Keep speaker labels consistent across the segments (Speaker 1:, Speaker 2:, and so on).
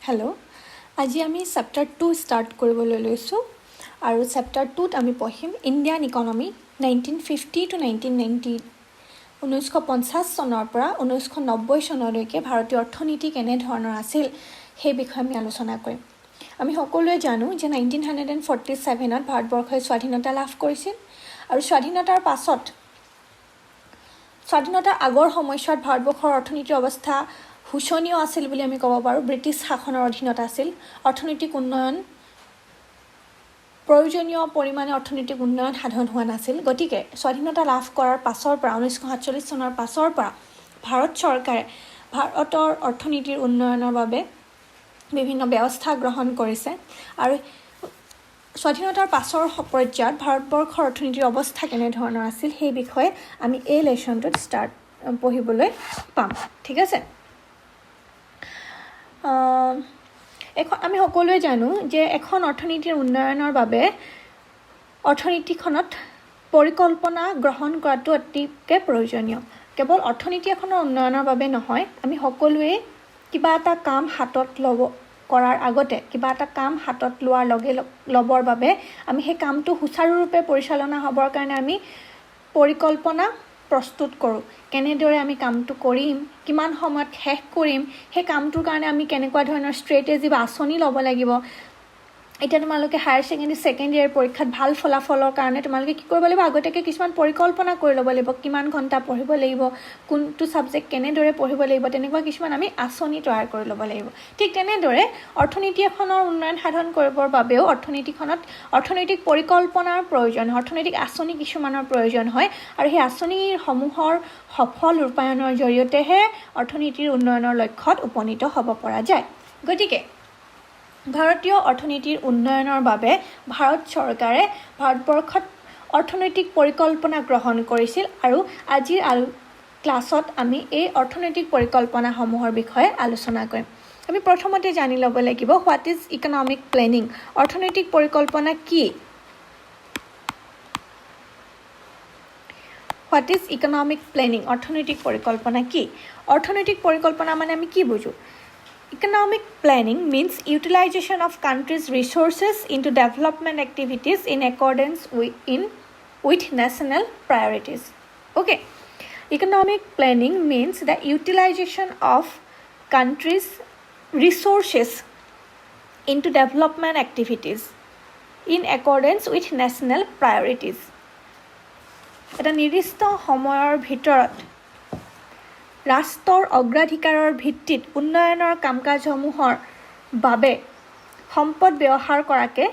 Speaker 1: Hello' আজি আমি chapter 2 start কৰিবলৈ লৈছোঁ আৰু চেপ্টাৰ 2ত আমি পঢ়িম ইণ্ডিয়ান ইকনমি 1950 to 1990 1950 চনৰ পৰা 1990 চনলৈকে ভাৰতীয় অৰ্থনীতি কেনেধৰণৰ আছিল সেই বিষয়ে আমি আলোচনা কৰিম। আমি সকলোৱে জানো যে 1947ত ভাৰতবৰ্ষই স্বাধীনতা লাভ কৰিছিল আৰু স্বাধীনতাৰ পাছত স্বাধীনতাৰ আগৰ সময়ছোৱাত ভাৰতবৰ্ষৰ অৰ্থনীতিৰ অৱস্থা শোচনীয় আছিল বুলি আমি ক'ব পাৰোঁ। ব্ৰিটিছ শাসনৰ অধীনত আছিল। অৰ্থনৈতিক উন্নয়ন প্ৰয়োজনীয় পৰিমাণে অৰ্থনৈতিক উন্নয়ন সাধন হোৱা নাছিল। গতিকে স্বাধীনতা লাভ কৰাৰ পাছৰ পৰা 1947 চনৰ পাছৰ পৰা ভাৰত চৰকাৰে ভাৰতৰ অৰ্থনীতিৰ উন্নয়নৰ বাবে বিভিন্ন ব্যৱস্থা গ্ৰহণ কৰিছে আৰু স্বাধীনতাৰ পাছৰ পৰ্যায়ত ভাৰতবৰ্ষৰ অৰ্থনীতিৰ অৱস্থা কেনেধৰণৰ আছিল সেই বিষয়ে আমি এই লেশ্যনটোত পঢ়িবলৈ পাম। ঠিক আছে। আমি সকলোৱে জানো যে এখন অৰ্থনীতিৰ উন্নয়নৰ বাবে অৰ্থনীতিখনত পৰিকল্পনা গ্ৰহণ কৰাটো অতিকৈ প্ৰয়োজনীয়। কেৱল অৰ্থনীতি এখনৰ উন্নয়নৰ বাবে নহয়, আমি সকলোৱে কিবা এটা কাম হাতত কৰাৰ আগতে কিবা এটা কাম হাতত ল'বৰ বাবে আমি সেই কামটো সুচাৰুৰূপে পৰিচালনা হ'বৰ কাৰণে আমি পৰিকল্পনা প্ৰস্তুত কৰোঁ। কেনেদৰে আমি কামটো কৰিম, কিমান সময়ত শেষ কৰিম, সেই কামটোৰ কাৰণে আমি কেনেকুৱা ধৰণৰ ষ্ট্ৰেটেজি বা আঁচনি ল'ব লাগিব। এতিয়া তোমালোকে হায়াৰ ছেকেণ্ডেৰী ছেকেণ্ড ইয়েৰ পৰীক্ষাত ভাল ফলাফলৰ কাৰণে তোমালোকে কি কৰিব লাগিব, আগতীয়াকৈ কিছুমান পৰিকল্পনা কৰি ল'ব লাগিব। কিমান ঘণ্টা পঢ়িব লাগিব, কোনটো ছাবজেক্ট কেনেদৰে পঢ়িব লাগিব, তেনেকুৱা কিছুমান আমি আঁচনি তৈয়াৰ কৰি ল'ব লাগিব। ঠিক তেনেদৰে অৰ্থনীতি এখনৰ উন্নয়ন সাধন কৰিবৰ বাবেও অৰ্থনৈতিক পৰিকল্পনাৰ প্ৰয়োজন হয়, অৰ্থনৈতিক আঁচনি কিছুমানৰ প্ৰয়োজন হয় আৰু সেই আঁচনিসমূহৰ সফল ৰূপায়ণৰ জৰিয়তেহে অৰ্থনীতিৰ উন্নয়নৰ লক্ষ্যত উপনীত হ'ব পৰা যায়। গতিকে ভাৰতীয় অৰ্থনীতিৰ উন্নয়নৰ বাবে ভাৰত চৰকাৰে ভাৰতবৰ্ষত অৰ্থনৈতিক পৰিকল্পনা গ্ৰহণ কৰিছিল আৰু আজিৰ ক্লাছত আমি এই অৰ্থনৈতিক পৰিকল্পনাসমূহৰ বিষয়ে আলোচনা কৰিম। আমি প্ৰথমতে জানি ল'ব লাগিব হোৱাট ইজ ইকনমিক প্লেনিং। অৰ্থনৈতিক পৰিকল্পনা কি? What is economic planning? অৰ্থনৈতিক পৰিকল্পনা কি? অৰ্থনৈতিক পৰিকল্পনা মানে আমি কি বুজোঁ? Economic planning means utilization of country's resources into development activities in accordance with national priorities. Okay. Economic planning means the utilization of country's resources into development activities in accordance with national priorities. এটা নিৰ্দিষ্ট সময়ৰ ভিতৰত ৰাষ্ট্ৰৰ অগ্ৰাধিকাৰৰ ভিত্তিত উন্নয়নৰ কাম কাজসমূহৰ বাবে সম্পদ ব্যৱহাৰ কৰাকে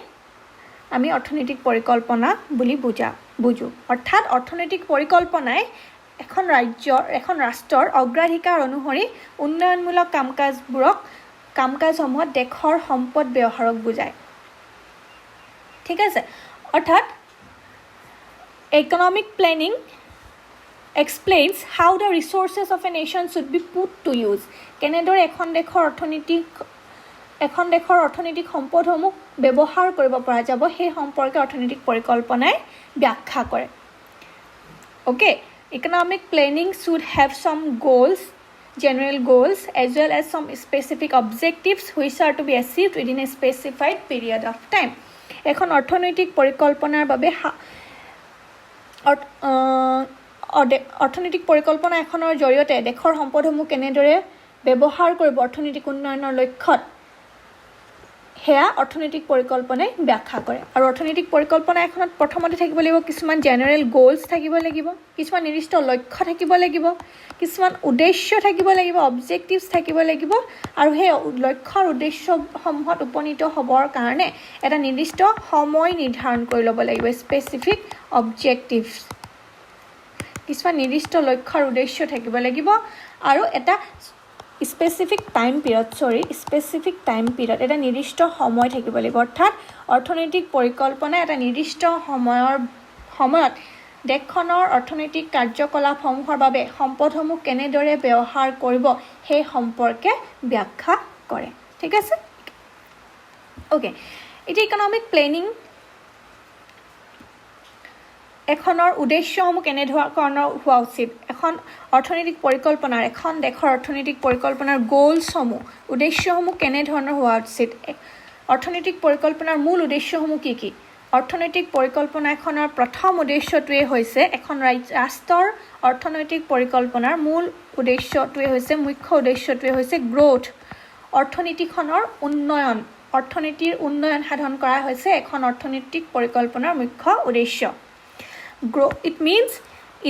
Speaker 1: আমি অৰ্থনৈতিক পৰিকল্পনা বুলি বুজোঁ। অৰ্থাৎ অৰ্থনৈতিক পৰিকল্পনাই এখন ৰাষ্ট্ৰৰ অগ্ৰাধিকাৰ অনুসৰি উন্নয়নমূলক কাম কাজসমূহত দেশৰ সম্পদ ব্যৱহাৰক বুজায়। ঠিক আছে। অৰ্থাৎ economic planning explains how the resources of a nation should be put to use. কেনেদৰে এখন দেশৰ অৰ্থনৈতিক সম্পদসমূহ ব্যৱহাৰ কৰিব পৰা যাব সেই সম্পৰ্কে অৰ্থনৈতিক পৰিকল্পনাই ব্যাখ্যা কৰে। Okay. Economic planning should have some goals, general goals, as well as some specific objectives which are to be achieved within a specified period of time. এখন অৰ্থনৈতিক পৰিকল্পনাৰ বাবে অৰ্থনৈতিক পৰিকল্পনা এখনৰ জৰিয়তে দেশৰ সম্পদসমূহ কেনেদৰে ব্যৱহাৰ কৰিব অৰ্থনৈতিক উন্নয়নৰ লক্ষ্যত, সেয়া অৰ্থনৈতিক পৰিকল্পনাই ব্যাখ্যা কৰে। আৰু অৰ্থনৈতিক পৰিকল্পনা এখনত প্ৰথমতে থাকিব লাগিব কিছুমান জেনেৰেল গ'লছ থাকিব লাগিব, কিছুমান নিৰ্দিষ্ট লক্ষ্য থাকিব লাগিব, কিছুমান উদ্দেশ্য থাকিব লাগিব, অবজেক্টিভছ থাকিব লাগিব আৰু সেই লক্ষ্য আৰু উদ্দেশ্যসমূহত উপনীত হ'বৰ কাৰণে এটা নিৰ্দিষ্ট সময় নিৰ্ধাৰণ কৰি ল'ব লাগিব। স্পেচিফিক অবজেক্টিভছ, কিছুমান নিৰ্দিষ্ট লক্ষ্য আৰু উদ্দেশ্য থাকিব লাগিব আৰু এটা স্পেচিফিক টাইম পিৰিয়ড এটা নিৰ্দিষ্ট সময় থাকিব লাগিব। অৰ্থাৎ অৰ্থনৈতিক পৰিকল্পনা এটা নিৰ্দিষ্ট সময়ত দেশখনৰ অৰ্থনৈতিক কাৰ্যকলাপসমূহৰ বাবে সম্পদসমূহ কেনেদৰে ব্যৱহাৰ কৰিব সেই সম্পৰ্কে ব্যাখ্যা কৰে। ঠিক আছে। অ'কে। এতিয়া ইকনমিক প্লেনিং এখনৰ উদ্দেশ্যসমূহ কেনেধৰণৰ হোৱা উচিত এখন অৰ্থনৈতিক পৰিকল্পনাৰ এখন দেশৰ অৰ্থনৈতিক পৰিকল্পনাৰ গ'লছসমূহ উদ্দেশ্যসমূহ কেনেধৰণৰ হোৱা উচিত অৰ্থনৈতিক পৰিকল্পনাৰ মূল উদ্দেশ্যসমূহ কি কি অৰ্থনৈতিক পৰিকল্পনা এখনৰ প্ৰথম উদ্দেশ্যটোৱে হৈছে এখন ৰাষ্ট্ৰৰ অৰ্থনৈতিক পৰিকল্পনাৰ মূল উদ্দেশ্যটোৱে হৈছে মুখ্য উদ্দেশ্যটোৱে হৈছে গ্ৰোথ অৰ্থনীতিখনৰ উন্নয়ন অৰ্থনীতিৰ উন্নয়ন সাধন কৰা হৈছে এখন অৰ্থনৈতিক পৰিকল্পনাৰ মুখ্য উদ্দেশ্য It means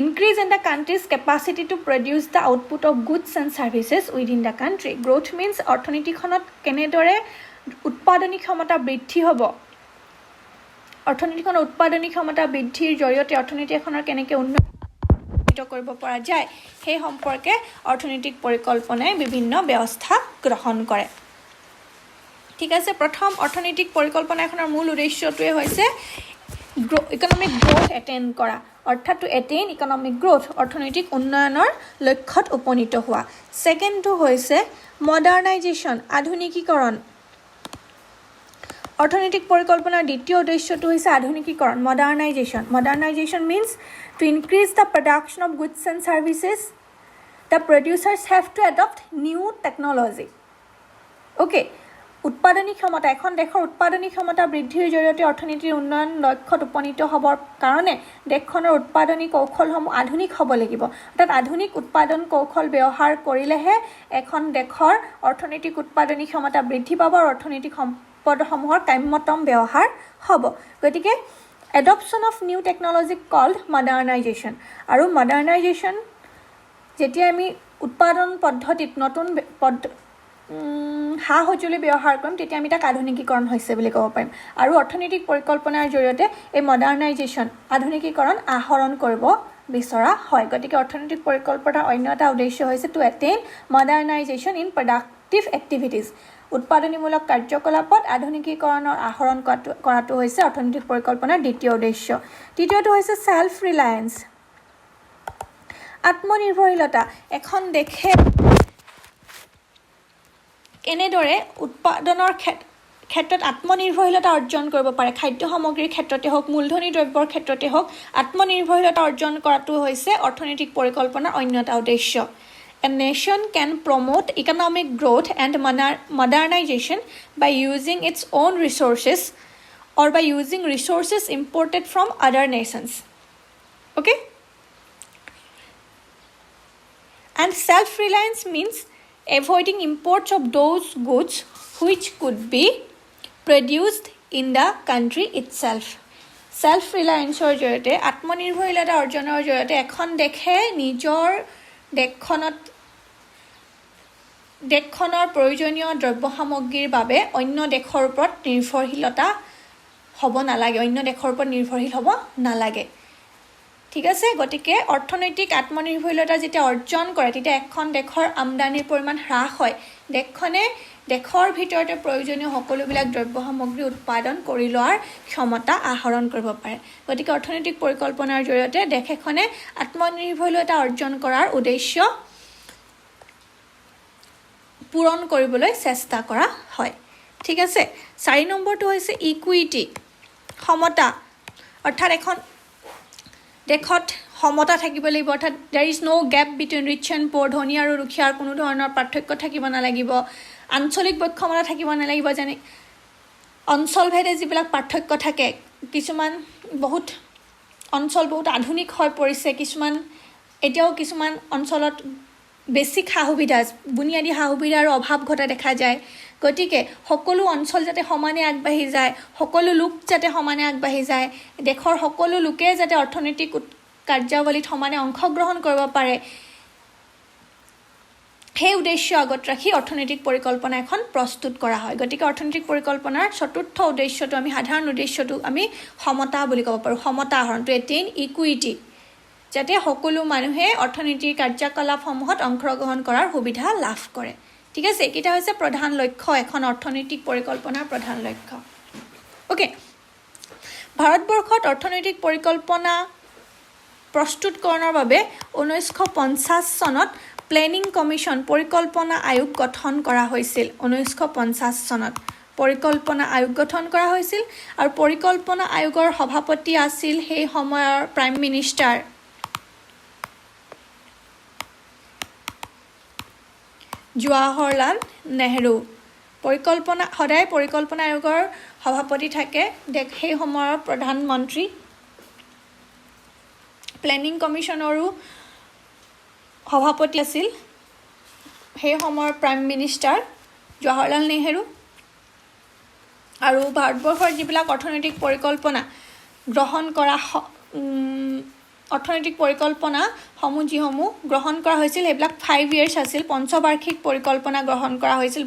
Speaker 1: increase in the country's capacity to produce the output of goods and services within the country. Growth means অৰ্থনীতিখনত কেনেদৰে উৎপাদনী ক্ষমতা বৃদ্ধি হ'ব অৰ্থনীতিখনৰ উৎপাদনী ক্ষমতা বৃদ্ধিৰ জৰিয়তে অৰ্থনীতি এখনৰ কেনেকৈ উন্নত কৰিব পৰা যায় সেই সম্পৰ্কে অৰ্থনৈতিক পৰিকল্পনাই বিভিন্ন ব্যৱস্থা গ্ৰহণ কৰে ঠিক আছে প্ৰথম অৰ্থনৈতিক পৰিকল্পনা এখনৰ মূল উদ্দেশ্যটোৱে হৈছে ইকনমিক গ্ৰোথ এটেইন কৰা অৰ্থাৎ টু এটেইন ইকনমিক গ্ৰোথ অৰ্থনৈতিক উন্নয়নৰ লক্ষ্যত উপনীত হোৱা সেকেন্ডটো হৈছে মডাৰ্নাইজেশ্যন আধুনিকীকৰণ অৰ্থনৈতিক পৰিকল্পনাৰ দ্বিতীয় উদ্দেশ্যটো হৈছে আধুনিকীকৰণ মডাৰ্নাইজেশ্যন means to increase the production of goods and services the producers have to adopt new technology okay উৎপাদনী ক্ষমতা এখন দেশৰ উৎপাদনী ক্ষমতা বৃদ্ধিৰ জৰিয়তে অৰ্থনীতিৰ উন্নয়ন লক্ষ্যত উপনীত হ'বৰ কাৰণে দেশখনৰ উৎপাদনী কৌশলসমূহ আধুনিক হ'ব লাগিব অৰ্থাৎ আধুনিক উৎপাদন কৌশল ব্যৱহাৰ কৰিলেহে এখন দেশৰ অৰ্থনৈতিক উৎপাদনী ক্ষমতা বৃদ্ধি পাব আৰু অৰ্থনৈতিক সম্পদসমূহৰ কাম্যতম ব্যৱহাৰ হ'ব গতিকে adoption of new technology called modernization আৰু modernization যেতিয়া আমি উৎপাদন পদ্ধতিত নতুন সা-সঁজুলি ব্যৱহাৰ কৰিম তেতিয়া আমি তাক আধুনিকীকৰণ হৈছে বুলি ক'ব পাৰিম আৰু অৰ্থনৈতিক পৰিকল্পনাৰ জৰিয়তে এই মডাৰ্নাইজেশ্যন আধুনিকীকৰণ আহৰণ কৰিব বিচৰা হয় গতিকে অৰ্থনৈতিক পৰিকল্পনাৰ অন্য এটা উদ্দেশ্য হৈছে two attain মডাৰ্নাইজেশ্যন in productive activities উৎপাদনীমূলক কাৰ্যকলাপত আধুনিকীকৰণৰ আহৰণ কৰাটো হৈছে অৰ্থনৈতিক পৰিকল্পনাৰ দ্বিতীয় উদ্দেশ্য তৃতীয়টো হৈছে সেলফ ৰিলায়েন্স আত্মনিৰ্ভৰশীলতা এখন দেশে এনেদৰে উৎপাদনৰ ক্ষেত্ৰত আত্মনিৰ্ভৰশীলতা অৰ্জন কৰিব পাৰে খাদ্য সামগ্ৰীৰ ক্ষেত্ৰতে হওক মূলধনী দ্ৰব্যৰ ক্ষেত্ৰতে হওক আত্মনিৰ্ভৰশীলতা অৰ্জন কৰাটো হৈছে অৰ্থনৈতিক পৰিকল্পনাৰ অন্য এটা উদ্দেশ্য A nation can promote economic growth and modernization by using its own resources or by using resources imported from other nations. Okay? And self-reliance means avoiding imports of those goods which could be produced in the country itself. Self-relianceৰ জৰিয়তে আত্মনিৰ্ভৰশীলতা অৰ্জনৰ জৰিয়তে এখন দেশে নিজৰ দেশখনৰ প্ৰয়োজনীয় দ্ৰব্য সামগ্ৰীৰ বাবে অন্য দেশৰ ওপৰত নিৰ্ভৰশীলতা হ'ব নালাগে অন্য দেশৰ ওপৰত নিৰ্ভৰশীল হ'ব নালাগে ঠিক আছে গতিকে অৰ্থনৈতিক আত্মনিৰ্ভৰশীলতা যেতিয়া অৰ্জন কৰে তেতিয়া এখন দেশৰ আমদানিৰ পৰিমাণ হ্ৰাস হয় দেশখনে দেশৰ ভিতৰতে প্ৰয়োজনীয় সকলোবিলাক দ্ৰব্য সামগ্ৰী উৎপাদন কৰি লোৱাৰ ক্ষমতা আহৰণ কৰিব পাৰে গতিকে অৰ্থনৈতিক পৰিকল্পনাৰ জৰিয়তে দেশ এখনে আত্মনিৰ্ভৰশীলতা অৰ্জন কৰাৰ উদ্দেশ্য পূৰণ কৰিবলৈ চেষ্টা কৰা হয় ঠিক আছে 4 নম্বৰটো হৈছে ইকুইটি সমতা অৰ্থাৎ এখন দেশত সমতা থাকিব লাগিব অৰ্থাৎ there is no gap between rich and poor ধনী আৰু দুখীয়াৰ কোনো ধৰণৰ পাৰ্থক্য থাকিব নালাগিব আঞ্চলিক বৈষম্যতা থাকিব নালাগিব যেনে অঞ্চলভেদে যিবিলাক পাৰ্থক্য থাকে কিছুমান বহুত অঞ্চল বহুত আধুনিক হৈ পৰিছে কিছুমান এতিয়াও কিছুমান অঞ্চলত বেছিক সা-সুবিধা বুনিয়াদী সা-সুবিধাৰ অভাৱ ঘটা দেখা যায় গতিকে সকলো অঞ্চল যাতে সমানে আগবাঢ়ি যায় সকলো লোক যাতে সমানে আগবাঢ়ি যায় দেশৰ সকলো লোকে যাতে অৰ্থনৈতিক কাৰ্যাৱলীত সমানে অংশগ্ৰহণ কৰিব পাৰে সেই উদ্দেশ্য আগত ৰাখি অৰ্থনৈতিক পৰিকল্পনা এখন প্ৰস্তুত কৰা হয় গতিকে অৰ্থনৈতিক পৰিকল্পনাৰ চতুৰ্থ উদ্দেশ্যটো আমি সাধাৰণ উদ্দেশ্যটো আমি সমতা বুলি ক'ব পাৰোঁ সমতা আহৰণ টু এটেইন ইকুইটি যাতে সকলো মানুহে অৰ্থনৈতিক কাৰ্যকলাপসমূহত অংশগ্ৰহণ কৰাৰ সুবিধা লাভ কৰে ঠিক আছে এটা হৈছে প্ৰধান লক্ষ্য এখন অৰ্থনৈতিক পৰিকল্পনাৰ প্ৰধান লক্ষ্য ওকে ভাৰতবৰ্ষত অৰ্থনৈতিক পৰিকল্পনা প্ৰস্তুতকৰণৰ বাবে 1950 চনত প্লেনিং কমিশ্যন পৰিকল্পনা আয়োগ গঠন কৰা হৈছিল 1950 চনত পৰিকল্পনা আয়োগ গঠন কৰা হৈছিল আৰু পৰিকল্পনা আয়োগৰ সভাপতি আছিল সেই সময়ৰ প্ৰাইম মিনিষ্টাৰ জৱাহৰলাল নেহৰু সদায় পৰিকল্পনা আয়োগৰ সভাপতি থাকে সেই সময়ৰ প্ৰধানমন্ত্ৰী প্লেনিং কমিশ্যনৰো সভাপতি আছিল সেই সময়ৰ প্ৰাইম মিনিষ্টাৰ জৱাহৰলাল নেহৰু আৰু ভাৰতবৰ্ষৰ যিবিলাক অৰ্থনৈতিক পৰিকল্পনা গ্ৰহণ কৰা অৰ্থনৈতিক পৰিকল্পনাসমূহ যিসমূহ গ্ৰহণ কৰা হৈছিল সেইবিলাক 5 ইয়াৰ্ছ আছিল পঞ্চবাৰ্ষিক পৰিকল্পনা গ্ৰহণ কৰা হৈছিল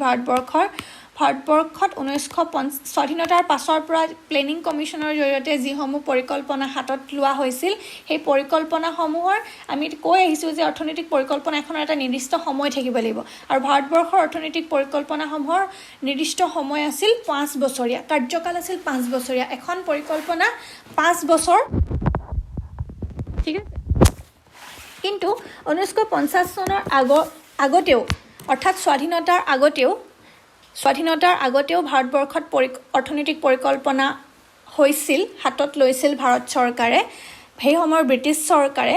Speaker 1: ভাৰতবৰ্ষত 1950 স্বাধীনতাৰ পাছৰ পৰা প্লেনিং কমিশ্যনৰ জৰিয়তে যিসমূহ পৰিকল্পনা হাতত লোৱা হৈছিল সেই পৰিকল্পনাসমূহৰ আমি কৈ আহিছোঁ যে অৰ্থনৈতিক পৰিকল্পনা এখনৰ এটা নিৰ্দিষ্ট সময় থাকিব লাগিব আৰু ভাৰতবৰ্ষৰ অৰ্থনৈতিক পৰিকল্পনাসমূহৰ নিৰ্দিষ্ট সময় আছিল 5 বছৰীয়া কাৰ্যকাল আছিল 5 বছৰীয়া এখন পৰিকল্পনা 5 বছৰ ঠিক আছে কিন্তু 1950 চনৰ আগতেও অৰ্থাৎ স্বাধীনতাৰ আগতেও ভাৰতবৰ্ষত অৰ্থনৈতিক পৰিকল্পনা হৈছিল হাতত লৈছিল ভাৰত চৰকাৰে সেই সময়ৰ ব্ৰিটিছ চৰকাৰে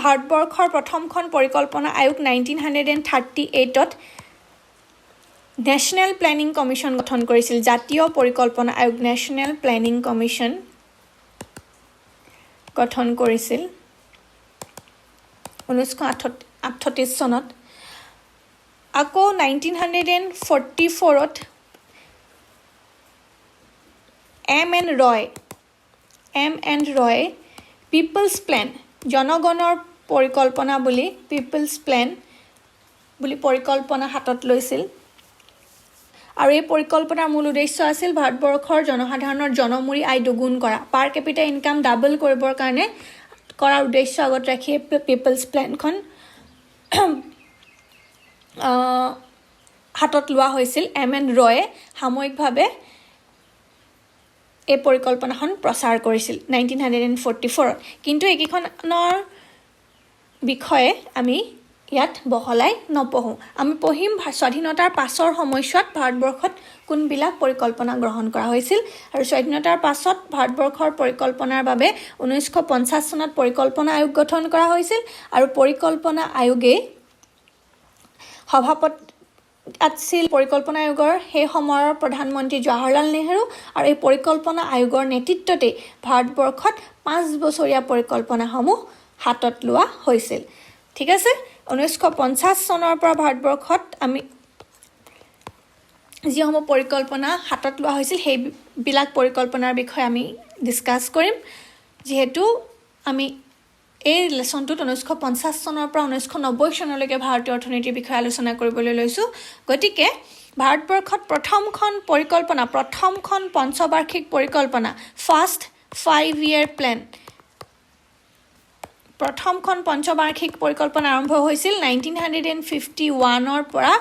Speaker 1: ভাৰতবৰ্ষৰ প্ৰথমখন পৰিকল্পনা আয়োগ 1938ত নেশ্যনেল প্লেনিং কমিশ্যন গঠন কৰিছিল জাতীয় পৰিকল্পনা আয়োগ নেশ্যনেল প্লেনিং কমিশ্যন গঠন কৰিছিল 1938 চনত আকৌ 1944ত এম এন ৰয় পিপলছ প্লেন জনগণৰ পৰিকল্পনা বুলি পিপলছ প্লেন বুলি পৰিকল্পনা হাতত লৈছিল আৰু এই পৰিকল্পনাৰ মূল উদ্দেশ্য আছিল ভাৰতবৰ্ষৰ জনসাধাৰণৰ জনমূৰি আয় দুগুণ কৰা পাৰ কেপিটা ইনকাম ডাবল কৰিবৰ কাৰণে কৰাৰ উদ্দেশ্য আগত ৰাখি পিপলছ প্লেনখন হাতত লোৱা হৈছিল এম এন ৰয়ে সাময়িকভাৱে এই পৰিকল্পনাখন প্ৰচাৰ কৰিছিল 1944ত কিন্তু এইকেইখনৰ বিষয়ে আমি ইয়াত বহলাই নপঢ়োঁ আমি পঢ়িম স্বাধীনতাৰ পাছৰ সময়ছোৱাত ভাৰতবৰ্ষত কোনবিলাক পৰিকল্পনা গ্ৰহণ কৰা হৈছিল আৰু স্বাধীনতাৰ পাছত ভাৰতবৰ্ষৰ পৰিকল্পনাৰ বাবে 1950 চনত পৰিকল্পনা আয়োগ গঠন কৰা হৈছিল আৰু পৰিকল্পনা আয়োগে সভাপতি আছিল পৰিকল্পনা আয়োগৰ সেই সময়ৰ প্ৰধানমন্ত্ৰী জৱাহৰলাল নেহৰু আৰু এই পৰিকল্পনা আয়োগৰ নেতৃত্বতে ভাৰতবৰ্ষত 5 বছৰীয়া পৰিকল্পনাসমূহ হাতত লোৱা হৈছিল ঠিক আছে 1950 চনৰ পৰা ভাৰতবৰ্ষত আমি যিসমূহ পৰিকল্পনা হাতত লোৱা হৈছিল সেইবিলাক পৰিকল্পনাৰ বিষয়ে আমি ডিছকাছ কৰিম যিহেতু আমি এই লেছনটোত 1950 চনৰ পৰা 1990 চনলৈকে ভাৰতীয় অৰ্থনীতিৰ বিষয়ে আলোচনা কৰিবলৈ লৈছোঁ গতিকে ভাৰতবৰ্ষত প্ৰথমখন পঞ্চবাৰ্ষিক পৰিকল্পনা ফাৰ্ষ্ট 5 ইয়াৰ প্লেন প্ৰথমখন পঞ্চবাৰ্ষিক পৰিকল্পনা আৰম্ভ হৈছিল 1951ৰ পৰা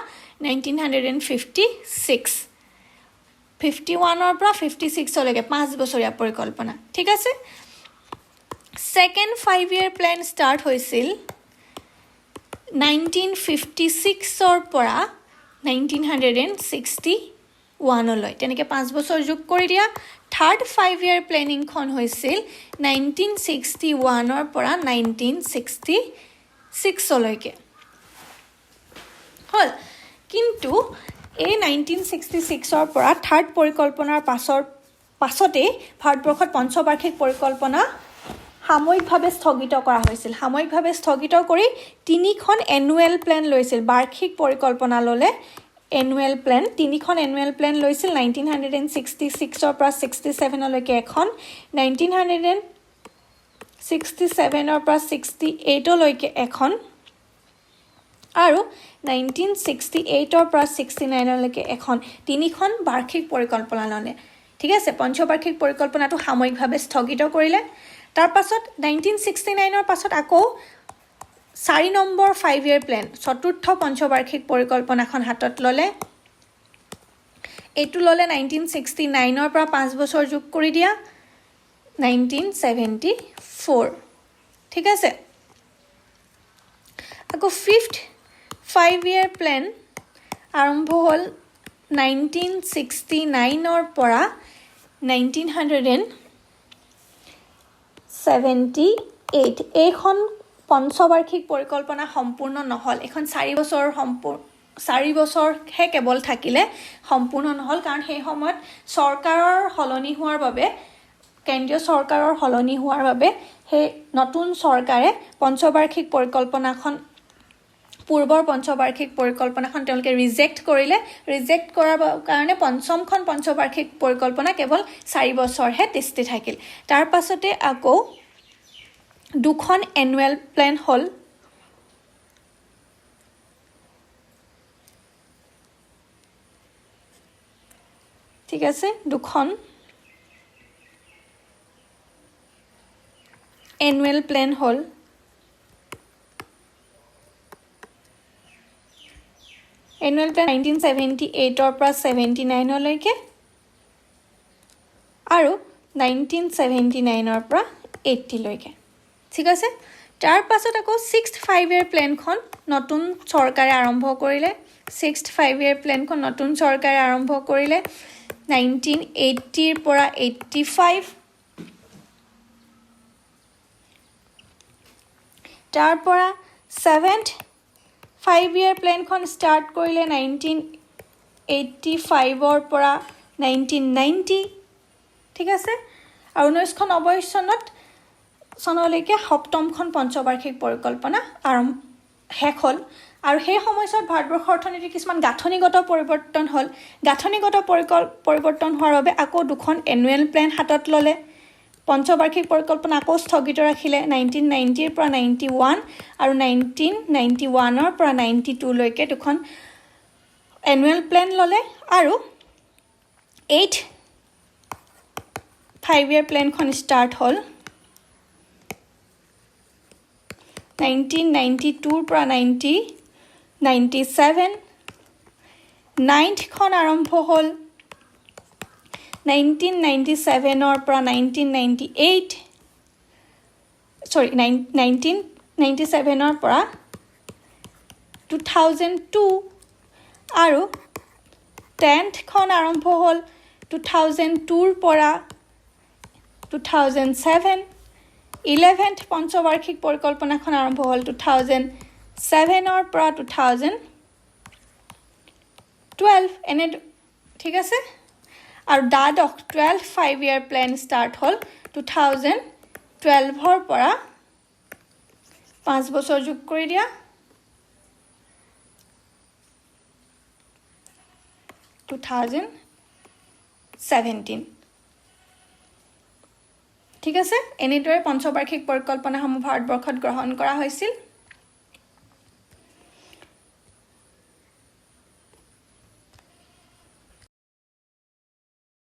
Speaker 1: 1956 51ৰ পৰা 56লৈকে 5 বছৰীয়া পৰিকল্পনা ঠিক আছে সেকেন্ড 5 ইয়াৰ প্লেন ষ্টাৰ্ট হৈছিল 1956ৰ পৰা 1961লৈ তেনেকৈ 5 বছৰ যোগ কৰি দিয়া থাৰ্ড 5 ইয়াৰ প্লেনিংখন হৈছিল 1961ৰ পৰা 1966লৈকে হ'ল কিন্তু এই 1966ৰ পৰা থাৰ্ড পৰিকল্পনাৰ পাছতে ভাৰতবৰ্ষত পঞ্চবাৰ্ষিক পৰিকল্পনা সাময়িকভাৱে স্থগিত কৰা হৈছিল সাময়িকভাৱে স্থগিত কৰি তিনিখন এনুৱেল প্লেন লৈছিল বাৰ্ষিক পৰিকল্পনা ল'লে এনুৱেল প্লেন তিনিখন এনুৱেল প্লেন লৈছিল 1966ৰ পৰা 67লৈকে এখন 1967ৰ পৰা 68লৈকে এখন আৰু 1968ৰ পৰা 69লৈকে এখন তিনিখন বাৰ্ষিক পৰিকল্পনা ল'লে ঠিক আছে পঞ্চবাৰ্ষিক পৰিকল্পনাটো সাময়িকভাৱে স্থগিত কৰিলে তাৰ পাছত 1969ৰ পাছত আকৌ 4 নম্বৰ 5 ইয়াৰ প্লেন চতুৰ্থ পঞ্চবাৰ্ষিক পৰিকল্পনাখন হাতত ল'লে এইটো ল'লে 1969ৰ পৰা 5 বছৰ যোগ কৰি দিয়া 1974 ঠিক আছে আকৌ 5th 5-year প্লেন আৰম্ভ হ'ল 1969 পৰা 1978 এইখন পঞ্চবাৰ্ষিক পৰিকল্পনা সম্পূৰ্ণ নহল এখন 4 বছৰহে কেৱল থাকিলে সম্পূৰ্ণ নহল কাৰণ সেই সময়ত চৰকাৰৰ সলনি হোৱাৰ বাবে কেন্দ্ৰীয় চৰকাৰৰ সলনি হোৱাৰ বাবে সেই নতুন চৰকাৰে পঞ্চবাৰ্ষিক পৰিকল্পনাখন পূৰ্বৰ পঞ্চবাৰ্ষিক পৰিকল্পনাখন তেওঁলোকে ৰিজেক্ট কৰাৰ কাৰণে পঞ্চমখন পঞ্চবাৰ্ষিক পৰিকল্পনা কেৱল 4 বছৰহে টেষ্টি থাকিল তাৰ পাছতে আকৌ দুখন এনুৱেল প্লেন হ'ল ঠিক আছে দুখন এনুৱেল প্লেন হ'ল এনুৱেল প্লেন 1978 পৰা 79 লৈকে আৰু 1979 পৰা 80 লৈকে ঠিক আছে তাৰ পাছত আকৌ 6th 5-year প্লেনখন নতুন চৰকাৰে আৰম্ভ কৰিলে 6th 5-year প্লেনখন নতুন চৰকাৰে আৰম্ভ কৰিলে 1980 পৰা 85 তাৰ পৰা 7th 5-year প্লেনখন ষ্টাৰ্ট কৰিলে 1985 পৰা 1990 ঠিক আছে আৰু 1990 চনলৈকে সপ্তমখন পঞ্চবাৰ্ষিক পৰিকল্পনা শেষ হ'ল আৰু সেই সময়ছোৱাত ভাৰতবৰ্ষৰ অৰ্থনীতিৰ কিছুমান গাঁথনিগত পৰিৱৰ্তন হ'ল গাঁথনিগত পৰিৱৰ্তন হোৱাৰ বাবে আকৌ দুখন এনুৱেল প্লেন হাতত ল'লে পঞ্চবাৰ্ষিক পৰিকল্পনা আকৌ স্থগিত ৰাখিলে 1990 পৰা 91 আৰু 1991 পৰা 92 লৈকে দুখন এনুৱেল প্লেন ল'লে আৰু 8th 5-year প্লেনখন ষ্টাৰ্ট হ'ল 1992 পৰা 1997 9th খন আৰম্ভ হ'ল 1997 পৰা 1997 পৰা 2002 আৰু 10th খন আৰম্ভ হ'ল 2002 পৰা 2007 11th পঞ্চবাৰ্ষিক পৰিকল্পনাখন আৰম্ভ হ'ল 2007 পৰা 2012 এনে ঠিক আছে আৰু দ্বাদশ 12th 5-year প্লেন ষ্টাৰ্ট হ'ল 2012 পৰা 5 বছৰ যোগ কৰি দিয়া 2017 ঠিক আছে এনেদৰে পঞ্চবাৰ্ষিক পৰিকল্পনাসমূহ ভাৰতবৰ্ষত গ্ৰহণ কৰা হৈছিল